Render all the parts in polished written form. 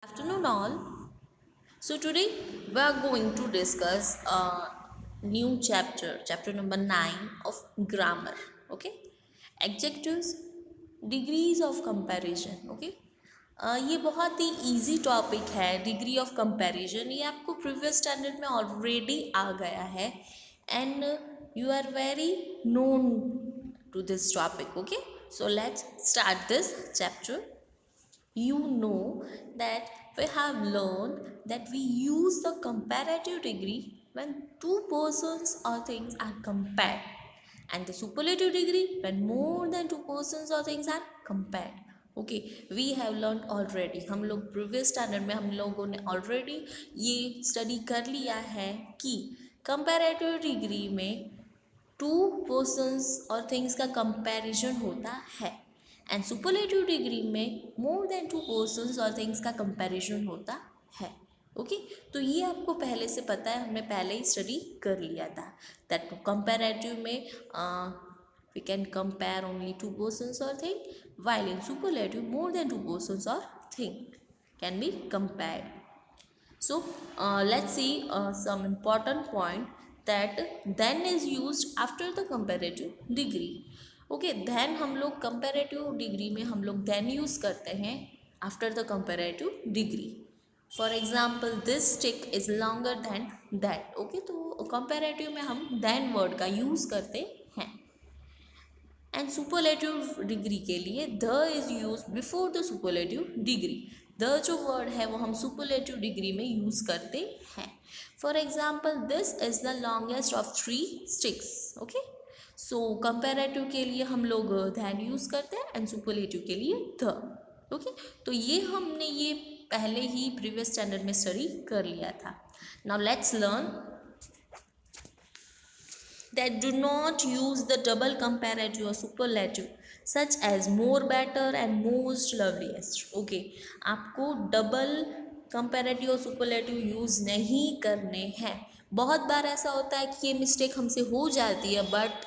Afternoon all. So today we are going to discuss a new chapter number 9 of grammar. Okay, adjectives, degrees of comparison. Okay, ये बहुत ही easy topic है. Degree of comparison ये आपको previous standard में already आ गया है and you are very known to this topic. Okay, so let's start this chapter. You know that we have learned that we use the comparative degree when two persons or things are compared, and the superlative degree when more than two persons or things are compared. Okay, we have learn already. हम लोग previous standard में हम लोगों ने already ये study कर लिया है कि कंपैरेटिव डिग्री में टू पर्सन्स और थिंग्स का कंपैरिजन होता है एंड सुपरलेटिव डिग्री में मोर देन टू पर्सन्स और थिंग्स का कंपैरिजन होता है. ओके, तो ये आपको पहले से पता है, हमने पहले ही स्टडी कर लिया था दैट कंपैरेटिव में we can compare only two persons और thing, while in superlative more than two persons or thing can be compared. So let's see some important point that then is used after the comparative degree. Okay, then हम लोग comparative degree में हम लोग then use करते हैं after the comparative degree. For example, this stick is longer than that. Okay, तो comparative में हम then word का यूज़ करते हैं. एंड सुपरलेटिव डिग्री के लिए the is use before the superlative degree. The जो वर्ड है वो हम सुपरलेटिव डिग्री में यूज़ करते हैं. For example, this is the longest of 3 sticks. Okay, so comparative के लिए हम लोग दैन यूज़ करते हैं एंड सुपरलेटिव के लिए द. ओके, तो ये हमने ये पहले ही प्रीवियस स्टैंडर्ड में स्टडी कर लिया था. Now let's learn that do not use the double comparative or superlative such as more, better and most, loveliest. Okay, आपको डबल कंपैरेटिव और सुपरलेटिव यूज़ नहीं करने हैं. बहुत बार ऐसा होता है कि ये मिस्टेक हमसे हो जाती है, but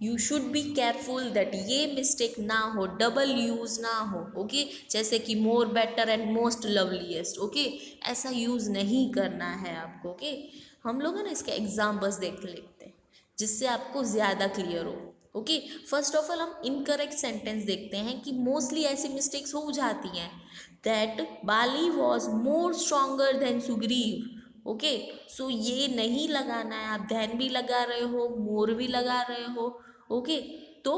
you should be careful that ये मिस्टेक ना हो, डबल यूज़ ना हो. ओके, जैसे कि more, better and most, loveliest. Okay, ऐसा यूज़ नहीं करना है आपको. ओके, हम लोग ना इसके एग्जाम्पल्स देख लेते हैं जिससे आपको ज़्यादा क्लियर हो. ओके, फर्स्ट ऑफ ऑल हम इनकरेक्ट सेंटेंस देखते हैं कि मोस्टली ऐसी मिस्टेक्स हो जाती हैं that Bali was more stronger than Sugriva. Okay, so ये नहीं लगाना है, आप दैन भी लगा रहे हो, मोर भी लगा रहे हो. ओके, तो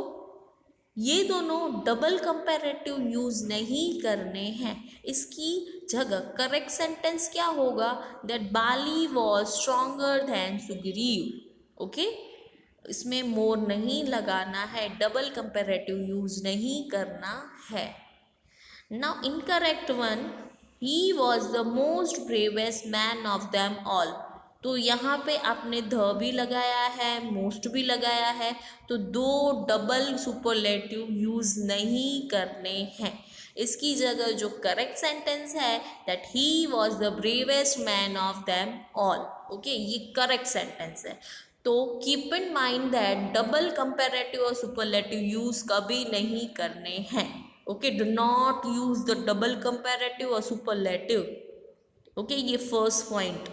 ये दोनों डबल कंपैरेटिव यूज़ नहीं करने हैं. इसकी जगह करेक्ट सेंटेंस क्या होगा, that Bali was stronger than Sugriva. Okay, इसमें मोर नहीं लगाना है, डबल कंपैरेटिव यूज़ नहीं करना है. Now incorrect one, he was the most bravest man of them all. तो यहाँ पे आपने द भी लगाया है, मोस्ट भी लगाया है, तो दो डबल सुपरलेटिव यूज़ नहीं करने हैं. इसकी जगह जो करेक्ट सेंटेंस है that he was the bravest man of them all. Okay, ये करेक्ट सेंटेंस है. तो keep in mind that double comparative और सुपरलेटिव यूज़ कभी नहीं करने हैं. Okay, do not use the double comparative और सुपरलेटिव. ओके, ये first point.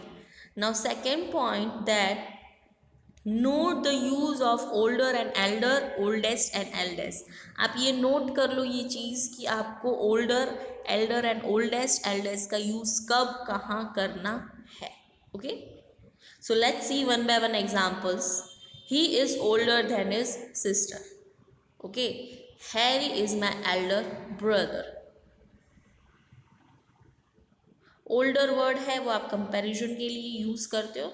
Now second point, that note the use of older and Elder, oldest and eldest. आप ये note कर लो ये चीज़ कि आपको ओल्डर, एल्डर एंड एल्डेस्ट का यूज़ कब कहाँ करना है. Okay, so let's see one by one examples. He is older than his sister. Okay, Harry is my elder brother. Older word है वो आप comparison के लिए यूज़ करते हो.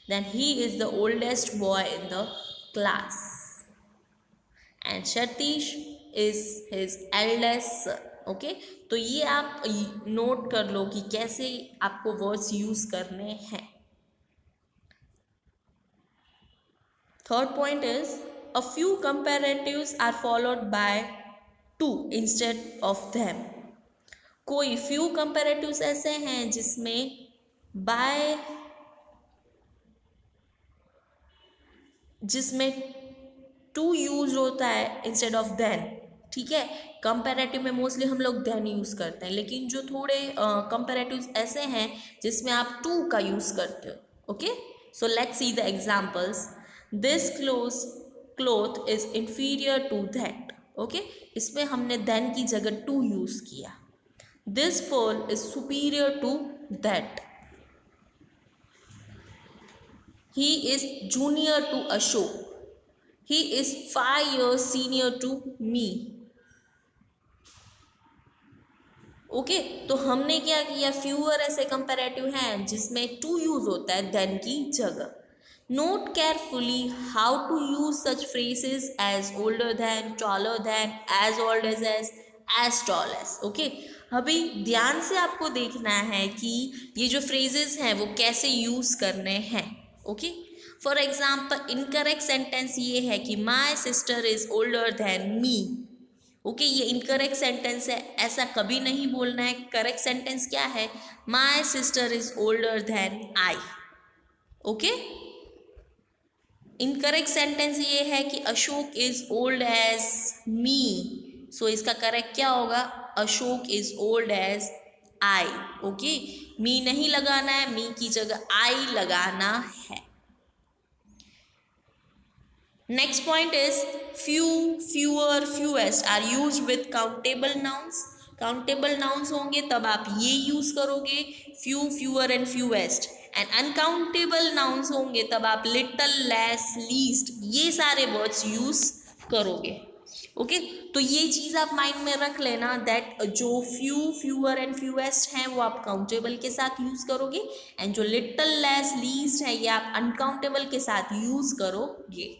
Then he is the oldest boy in the class. And Satish is his eldest son. Okay, तो ये आप नोट कर लो कि कैसे आपको वर्ड्स यूज़ करने हैं. Third point is, a few comparatives are followed by two instead of them. कोई few comparatives ऐसे हैं जिसमें by, जिसमें टू यूज होता है इंस्टेड ऑफ देन. ठीक है, कंपैरेटिव में मोस्टली हम लोग देन यूज़ करते हैं, लेकिन जो थोड़े कंपैरेटिव ऐसे हैं जिसमें आप टू का यूज़ करते हो। Okay, so let's see the examples. This cloth is inferior to that. Okay, इसमें हमने देन की जगह टू यूज़ किया। This pearl is superior to that. He is junior to Ashok. He is 5 years senior to me. Okay, तो हमने क्या किया, fewer ऐसे कंपैरेटिव हैं जिसमें टू यूज होता है देन की जगह। Note carefully how to use such phrases as older than, taller than, as old as tall as. Okay, अभी ध्यान से आपको देखना है कि ये जो फ्रेजेस हैं वो कैसे यूज करने हैं। Okay, for example incorrect sentence ये है कि माई sister is older than me. Okay, ये इनकरेक्ट सेंटेंस है, ऐसा कभी नहीं बोलना है। करेक्ट सेंटेंस क्या है, my sister is older than I. Okay, incorrect sentence ये है कि Ashok is old as me. So इसका करेक्ट क्या होगा, Ashok is old as I. Okay, me नहीं लगाना है, मी की जगह आई लगाना है। Next point is few, fewer, fewest are used with countable nouns. Countable nouns होंगे तब आप ये यूज करोगे, few, fewer and fewest. And uncountable nouns होंगे तब आप little, less, least ये सारे words यूज करोगे। ओके, तो ये चीज़ आप माइंड में रख लेना दैट जो few, fewer and fewest हैं वो आप काउंटेबल के साथ यूज करोगे, एंड जो little, less, least है ये आप अनकाउंटेबल के साथ यूज करोगे।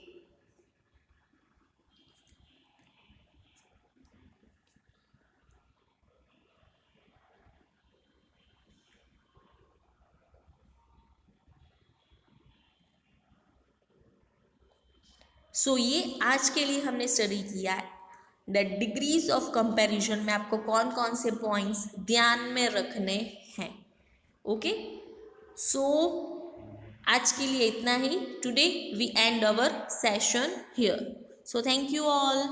सो ये आज के लिए हमने स्टडी किया है दैट डिग्रीज ऑफ कंपैरिजन में आपको कौन कौन से पॉइंट्स ध्यान में रखने हैं। ओके, सो आज के लिए इतना ही। Today we end our session here. So thank you all.